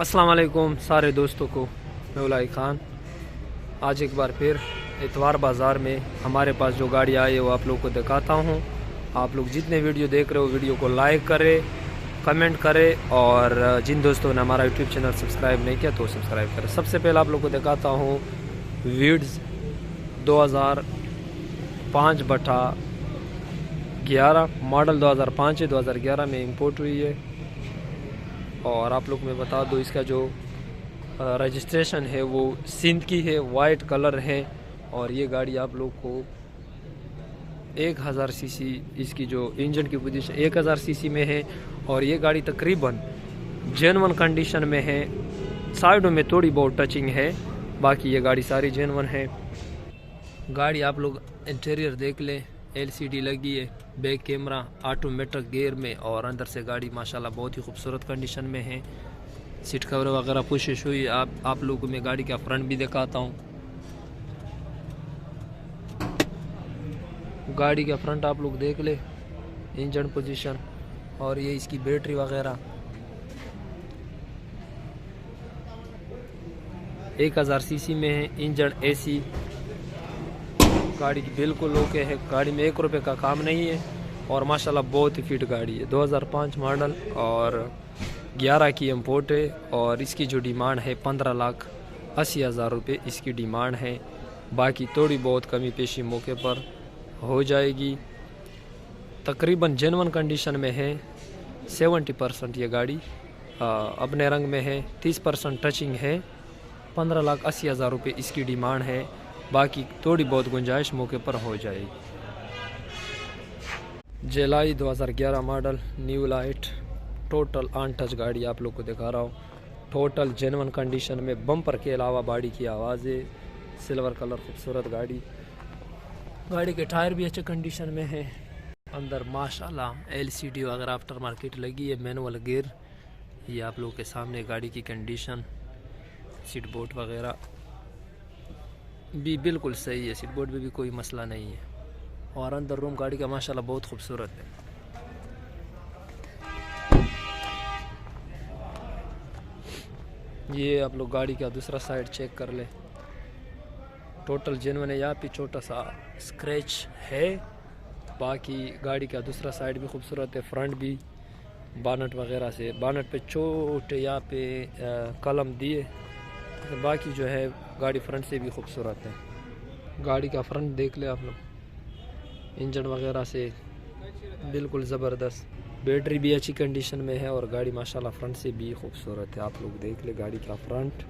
अस्सलाम वालेकुम सारे दोस्तों को, मैं उलाई ख़ान आज एक बार फिर इतवार बाज़ार में हमारे पास जो गाड़ी आई है वो आप लोग को दिखाता हूँ। आप लोग जितने वीडियो देख रहे हो वीडियो को लाइक करें, कमेंट करें और जिन दोस्तों ने हमारा यूट्यूब चैनल सब्सक्राइब नहीं किया तो सब्सक्राइब करें। सबसे पहले आप लोग को दिखाता हूँ वीड्स 2005/11 मॉडल 2005 है, 2011 में इंपोर्ट हुई है। और आप लोग मैं बता दूँ इसका जो रजिस्ट्रेशन है वो सिंध की है, वाइट कलर है। और ये गाड़ी आप लोग को 1000 सीसी इसकी जो इंजन की पोजीशन 1000 सीसी में है। और ये गाड़ी तकरीबन जेन्युइन कंडीशन में है, साइडों में थोड़ी बहुत टचिंग है, बाकी ये गाड़ी सारी जेन्युइन है। गाड़ी आप लोग इंटीरियर देख लें, LCD लगी है, बैक कैमरा, ऑटोमेटिक गियर में। और अंदर से गाड़ी माशाल्लाह बहुत ही खूबसूरत कंडीशन में है। सीट कवर वगैरह पुश हुई। आप लोगों को मैं गाड़ी का फ्रंट भी दिखाता हूँ। गाड़ी का फ्रंट आप लोग देख ले, इंजन पोजीशन और ये इसकी बैटरी वगैरह। 1000 सीसी में है, इंजन AC। गाड़ी की बिल्कुल ओके है, गाड़ी में 1 रुपये का काम नहीं है और माशाल्लाह बहुत ही फिट गाड़ी है। 2005 मॉडल और 11 की इंपोर्ट है। और इसकी जो डिमांड है 15,80,000 रुपये इसकी डिमांड है। बाकी थोड़ी बहुत कमी पेशी मौके पर हो जाएगी। तकरीबन जेन्युइन कंडीशन में है। 70% ये गाड़ी अपने रंग में है, 30% टचिंग है। 15,80,000 रुपये इसकी डिमांड है। बाकी थोड़ी बहुत गुंजाइश मौके पर हो जाएगी। जेलाई 2011 model, new light, total untouch गाड़ी आप लोग को दिखा रहा हूँ। टोटल जेन्युइन कंडीशन में, बम्पर के अलावा बॉडी की आवाज़ है, सिल्वर कलर खूबसूरत गाड़ी। गाड़ी के टायर भी अच्छे कंडीशन में है। अंदर माशाल्लाह LCD वगैरह आफ्टर मार्केट लगी है, मैनुअल गियर। ये आप लोग के सामने गाड़ी की कंडीशन, सीट बोर्ड वगैरह भी बिल्कुल सही है, सीट बोर्ड में भी कोई मसला नहीं है। और अंदर रूम गाड़ी का माशाल्लाह बहुत खूबसूरत है। ये आप लोग गाड़ी का दूसरा साइड चेक कर ले, टोटल जेन्युइन है। यहाँ पे छोटा सा स्क्रैच है, बाकी गाड़ी का दूसरा साइड भी खूबसूरत है, फ्रंट भी। बानट वगैरह से, बानट पे छोटे यहाँ पे कलम दिए, बाकी जो है गाड़ी फ्रंट से भी खूबसूरत है। गाड़ी का फ्रंट देख ले आप लोग, इंजन वगैरह से बिल्कुल ज़बरदस्त। बैटरी भी अच्छी कंडीशन में है और गाड़ी माशाल्लाह फ्रंट से भी खूबसूरत है। आप लोग देख ले गाड़ी का फ्रंट।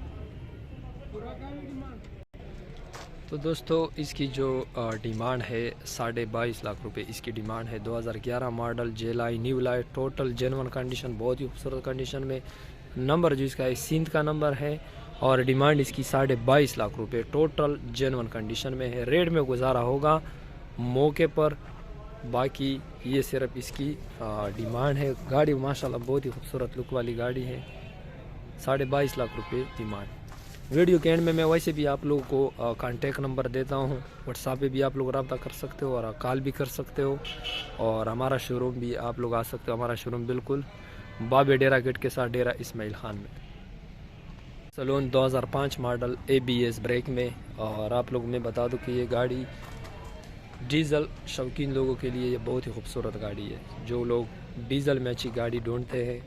तो दोस्तों इसकी जो डिमांड है 22.5 लाख रुपए इसकी डिमांड है। 2011 मॉडल, जेलाई, new light, total genuine condition, बहुत ही खूबसूरत कंडीशन में। नंबर जो इसका है सिंध का नंबर है और डिमांड इसकी 22.5 लाख रुपए टोटल जेन्युइन कंडीशन में है। रेट में गुजारा होगा मौके पर, बाकी ये सिर्फ इसकी डिमांड है। गाड़ी माशाल्लाह बहुत ही खूबसूरत लुक वाली गाड़ी है। 22.5 लाख रुपए डिमांड। वीडियो के एंड में मैं वैसे भी आप लोगों को कांटेक्ट नंबर देता हूँ, व्हाट्सएप पे भी आप लोग रब्ता कर सकते हो और कॉल भी कर सकते हो। और हमारा शोरूम भी आप लोग आ सकते हो। हमारा शोरूम बिल्कुल बाबे डेरा गेट के साथ, डेरा इस्माइल खान में। सलून 2005 मॉडल, ABS ब्रेक में। और आप लोग मैं बता दूं कि ये गाड़ी डीज़ल शौकीन लोगों के लिए ये बहुत ही खूबसूरत गाड़ी है। जो लोग डीज़ल में अच्छी गाड़ी ढूंढते हैं,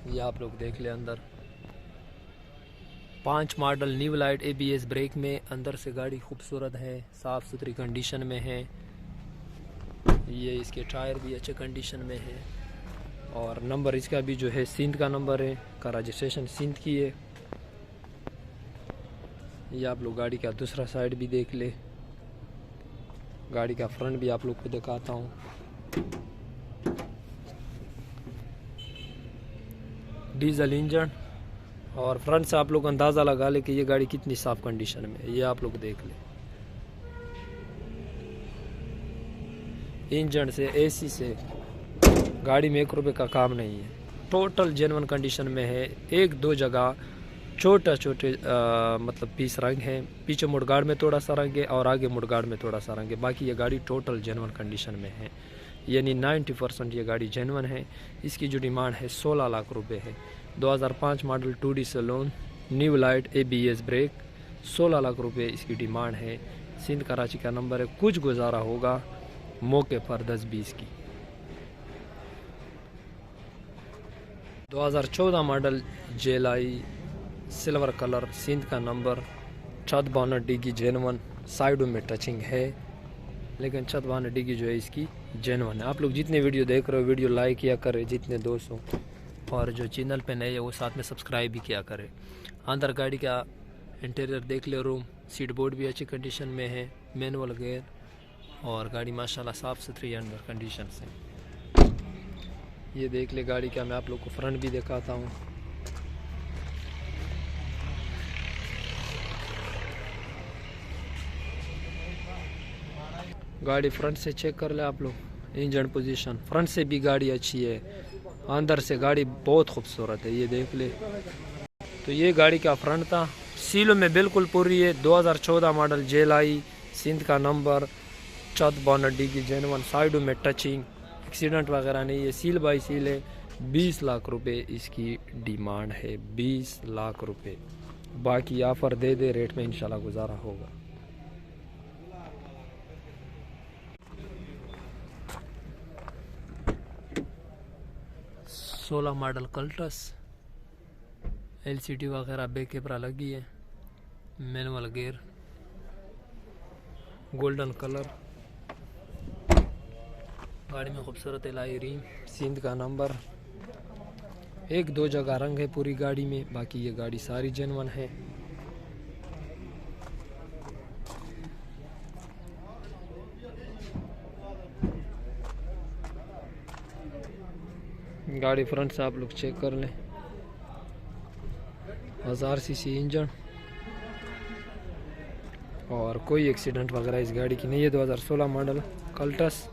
ये आप लोग देख ले। अंदर 5 model, new light, ABS brake में। अंदर से गाड़ी खूबसूरत है, साफ़ सुथरी कंडीशन में है। ये इसके टायर भी अच्छे कंडीशन में है। और नंबर इसका भी जो है सिंध का नंबर है, का रजिस्ट्रेशन सिंध की है। ये आप लोग गाड़ी का दूसरा साइड भी देख ले। गाड़ी का फ्रंट भी आप लोग को दिखाता हूँ। डीजल इंजन और फ्रंट से आप लोग अंदाज़ा लगा ले कि ये गाड़ी कितनी साफ कंडीशन में है। ये आप लोग देख ले, इंजन से, AC से गाड़ी में 1 रुपये का काम नहीं है। टोटल जेन्युइन कंडीशन में है। 1-2 जगह छोटे मतलब पीस रंग है, पीछे मुड़गाड़ में थोड़ा सा रंग है और आगे मुड़गाड़ में थोड़ा सा रंग है। बाकी ये गाड़ी टोटल जेन्युइन कंडीशन में है। यानी 90% ये गाड़ी जेन्युइन है। इसकी जो डिमांड है 16 लाख रुपए है। 2005 model 2D saloon, new light, ABS brake, 16 lakh रुपए इसकी डिमांड है। सिंध कराची का नंबर है, कुछ गुजारा होगा मौके पर 10-20 की। 2014 मॉडल जेलाई सिल्वर कलर, सिंध का नंबर, छत बोनट डिग्गी जेन्युइन, साइडों में टचिंग है लेकिन छत बोनट डिग्गी जो है इसकी जेन्युइन है। आप लोग जितने वीडियो देख रहे हो वीडियो लाइक किया करें जितने दोस्त हो, और जो चैनल पे नए है वो साथ में सब्सक्राइब भी किया करें। अंदर गाड़ी का इंटीरियर देख ले, रूम सीट बोर्ड भी अच्छी कंडीशन में है, मैनुअल गेयर, और गाड़ी माशाल्लाह साफ़ सुथरी अंडर कंडीशन से। ये देख ले गाड़ी का, मैं आप लोग को फ्रंट भी दिखाता हूँ। गाड़ी फ्रंट से चेक कर ले आप लोग, इंजन पोजीशन फ्रंट से भी गाड़ी अच्छी है, अंदर से गाड़ी बहुत खूबसूरत है। ये देख ले, तो ये गाड़ी का फ्रंट था, सीलों में बिल्कुल पूरी है। 2014 मॉडल जेलाई, सिंध का नंबर, छत बोनट डिग्गी जेन्युइन, साइडों में टचिंग, एक्सीडेंट वगैरह नहीं है, सील बाई सील है। 20 लाख रुपए इसकी डिमांड है, 20 लाख रुपए। बाकी ऑफर दे दे, रेट में इंशाल्लाह गुजारा होगा। सोलह मॉडल कल्टस, LCD वगैरह बैक कैमरा लगी है, मैनुअल गेयर, गोल्डन कलर, गाड़ी में खूबसूरत एलॉय रिम, सिंध का नंबर, 1-2 जगह रंग है पूरी गाड़ी में, बाकी ये गाड़ी सारी जेन्युइन है। गाड़ी फ्रंट से आप लोग चेक कर लें, 1000 सीसी इंजन, और कोई एक्सीडेंट वगैरह इस गाड़ी की नहीं है। 2016 मॉडल कल्टस,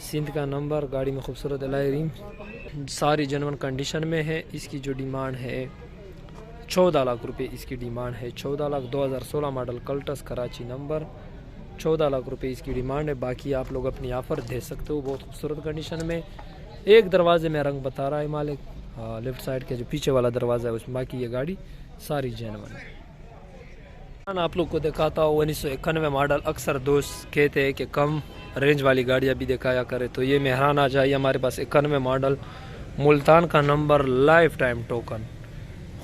सिंध का नंबर, गाड़ी में खूबसूरत एलॉय रिम, सारी जेन्युइन कंडीशन में है। इसकी जो डिमांड है 14 लाख रुपए इसकी डिमांड है, 14 lakh. 2016 model Cultus, Karachi number, 14 lakh रुपए इसकी डिमांड है। बाकी आप लोग अपनी ऑफ़र दे सकते हो, बहुत खूबसूरत कंडीशन में। एक दरवाजे में रंग बता रहा है मालिक, लेफ्ट साइड के जो पीछे वाला दरवाज़ा है उसमें, बाकी ये गाड़ी सारी जेन्युइन है। आप लोग को दिखाता हूँ 1991 मॉडल। अक्सर दोस्त कहते हैं कि कम रेंज वाली गाड़ियाँ भी दिखाया करे, तो ये मेहरान आ जाइए हमारे पास। 91 मॉडल, मुल्तान का नंबर, लाइफ टाइम टोकन,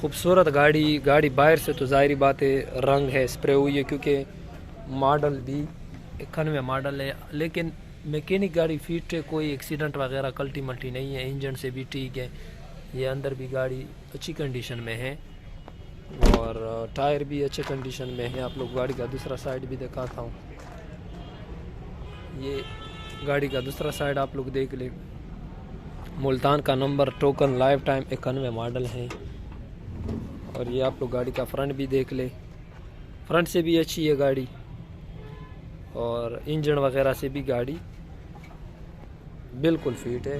खूबसूरत गाड़ी। गाड़ी बाहर से तो ज़ाहिर बात है रंग है, स्प्रे हुई है, क्योंकि मॉडल भी 91 मॉडल है, लेकिन मैकेनिक गाड़ी फिट है, कोई एक्सीडेंट वगैरह कल्टी मल्टी नहीं है, इंजन से भी ठीक है। ये अंदर भी गाड़ी अच्छी कंडीशन में है, और टायर भी अच्छे कंडीशन में है। आप लोग गाड़ी का दूसरा साइड भी दिखाता हूँ, ये गाड़ी का दूसरा साइड आप लोग देख ले। मुल्तान का number, token, life time, 91 model है। और ये आप लोग गाड़ी का फ्रंट भी देख ले, फ्रंट से भी अच्छी है गाड़ी, और इंजन वगैरह से भी गाड़ी बिल्कुल फिट है।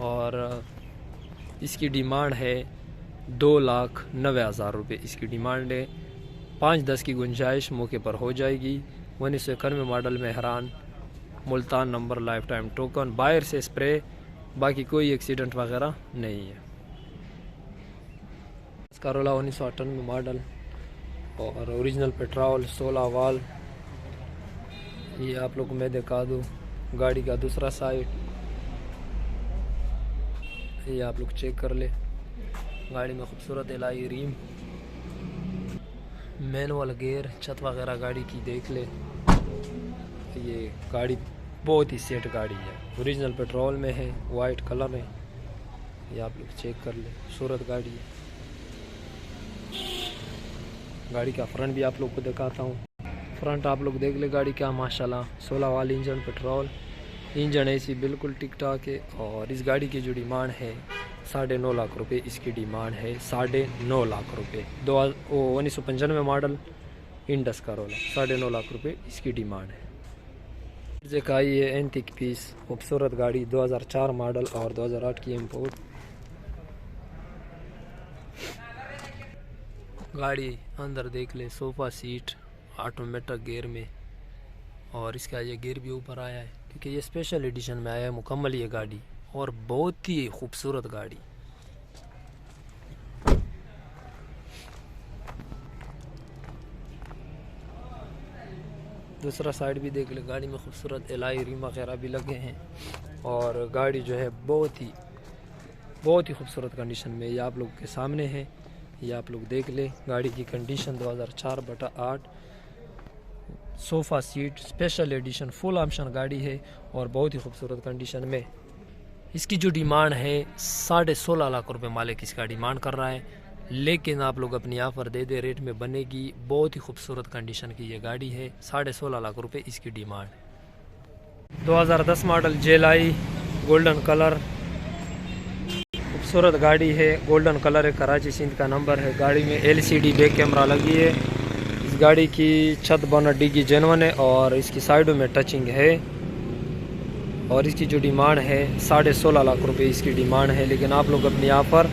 और इसकी डिमांड है 2,90,000 रुपये इसकी डिमांड है। 5-10 की गुंजाइश मौके पर हो जाएगी। 1991 मॉडल में हैरान, Multan number, life time token, बाहर से स्प्रे, बाकी कोई एक्सीडेंट वगैरह नहीं है। करोला 1998 मॉडल, और ओरिजिनल पेट्रोल, 16 वाल। ये आप लोग को मैं दिखा दूँ गाड़ी का दूसरा साइड, ये आप लोग चेक कर ले। गाड़ी में खूबसूरत एलॉय रिम, मैनुअल गेयर, छत वगैरह गाड़ी की देख ले। ये गाड़ी बहुत ही सेट गाड़ी है, ओरिजिनल पेट्रोल में है, वाइट कलर है, ये आप लोग चेक कर ले, खूबसूरत गाड़ी है। गाड़ी का फ्रंट भी आप लोग को दिखाता हूँ, फ्रंट आप लोग देख ले गाड़ी का, माशाल्लाह 16 वाली इंजन, पेट्रोल इंजन, ऐसी बिल्कुल टिक टाक है। और इस गाड़ी की जो डिमांड है 9.5 लाख रुपए इसकी डिमांड है, 9.5 लाख रुपए। 1995 मॉडल इंडस करोला, 9.5 लाख रुपए इसकी डिमांड है। जेकाई है एंटिक पीस, खूबसूरत गाड़ी, 2004 मॉडल और 2008 की इम्पोर्ट। गाड़ी अंदर देख ले, सोफ़ा सीट, ऑटोमेटिक गियर में, और इसका ये गियर भी ऊपर आया है देखिए ये स्पेशल एडिशन में आया है मुकम्मल ये गाड़ी, और बहुत ही खूबसूरत गाड़ी। दूसरा साइड भी देख ले, गाड़ी में खूबसूरत एलाई रिम वगैरह भी लगे हैं, और गाड़ी जो है बहुत ही खूबसूरत कंडीशन में ये आप लोग के सामने है। ये आप लोग देख ले, गाड़ी की condition 2004/8, sofa seat special edition full option गाड़ी है, और बहुत ही खूबसूरत कंडीशन में। इसकी जो डिमांड है 16.5 लाख रुपए मालिक इसका डिमांड कर रहा है, लेकिन आप लोग अपनी ऑफ़र दे दे रेट में बनेगी। बहुत ही खूबसूरत कंडीशन की ये गाड़ी है, 16.5 लाख रुपए इसकी डिमांड। 2010 मॉडल जेलाई गोल्डन कलर, खूबसूरत गाड़ी है, गोल्डन कलर है, कराची सिंध का नंबर है। गाड़ी में LCD बैक कैमरा लगी है। इस गाड़ी की छत बोनट डिग्गी जेनवन है, और इसकी साइडों में टचिंग है, और इसकी जो डिमांड है 16.5 लाख रुपए इसकी डिमांड है, लेकिन आप लोग अपनी ऑफ़र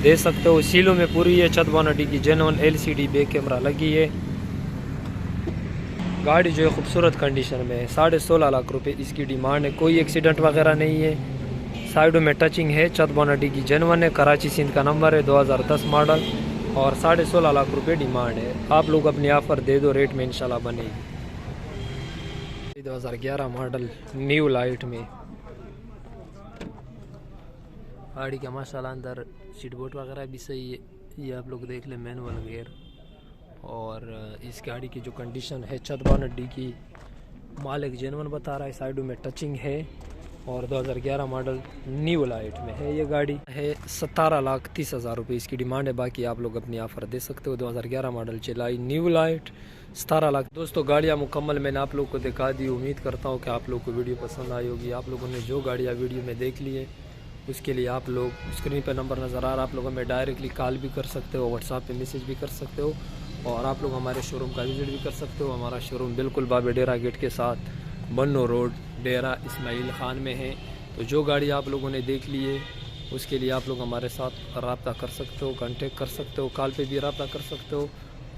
दे सकते हो। सीलों में पूरी है, छत बोनट डिग्गी जेनवन, LCD बैक कैमरा लगी है। गाड़ी जो है खूबसूरत कंडीशन में है, 16.5 लाख रुपए इसकी डिमांड है। कोई एक्सीडेंट वगैरह नहीं है, साइडों में टचिंग है, छत बोनट डिग्गी जेनवन है, कराची सिंध का नंबर है, 2010 मॉडल, और 16.5 लाख रुपए डिमांड है। आप लोग अपनी ऑफ़र दे दो, रेट में इंशाल्लाह बनेगी। 2011 मॉडल न्यू लाइट में गाड़ी का माशाल्लाह अंदर सीट बोर्ड वगैरह भी सही है। ये आप लोग देख लें, मैनुअल गियर, और इस गाड़ी की जो कंडीशन है छत बोनट डिग्गी मालिक जेनवन बता रहा है, साइडों में टचिंग है, और 2011 मॉडल न्यू लाइट में है। ये गाड़ी है 17,30,000 रुपये इसकी डिमांड है। बाकी आप लोग अपनी ऑफ़र दे सकते हो। 2011 मॉडल चलाई न्यू लाइट 17 लाख। दोस्तों गाड़ियाँ मुकम्मल मैंने आप लोग को दिखा दी। उम्मीद करता हूँ कि आप लोग को वीडियो पसंद आई होगी। आप लोगों ने जो गाड़ियाँ वीडियो में देख ली है उसके लिए आप लोग स्क्रीन पर नंबर नज़र आ रहा है, आप लोग हमें डायरेक्टली कॉल भी कर सकते हो, व्हाट्सएप पे मैसेज भी कर सकते हो, और आप लोग हमारे शोरूम का विजिट भी कर सकते हो। हमारा शोरूम बिल्कुल बाबे डेरा गेट के साथ बन्नो रोड डेरा इस्माइल ख़ान में है। तो जो गाड़ी आप लोगों ने देख ली है उसके लिए आप लोग हमारे साथ रब्ता कर सकते हो, कांटेक्ट कर सकते हो, कॉल पे भी रब्ता कर सकते हो,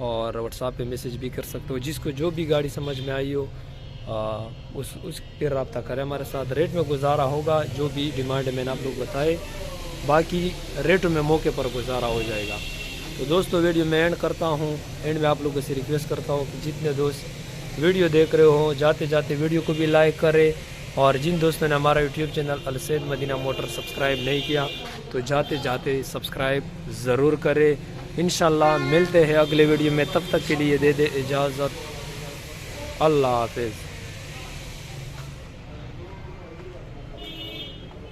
और व्हाट्सएप पे मैसेज भी कर सकते हो। जिसको जो भी गाड़ी समझ में आई हो उस पर रब्ता करें हमारे साथ। रेट में गुजारा होगा, जो भी डिमांड मैंने आप लोग बताए, बाकी रेटों में मौके पर गुजारा हो जाएगा। तो दोस्तों वीडियो में एंड करता हूँ। एंड में आप लोगों से रिक्वेस्ट करता हूँ कि जितने दोस्त वीडियो देख रहे हो जाते जाते वीडियो को भी लाइक करें, और जिन दोस्तों ने हमारा YouTube channel Alsaid Madina motor subscribe नहीं किया तो जाते जाते सब्सक्राइब ज़रूर करें। इंशाल्लाह मिलते हैं अगले वीडियो में, तब तक के लिए दे इजाज़त। अल्लाह हाफ़िज़।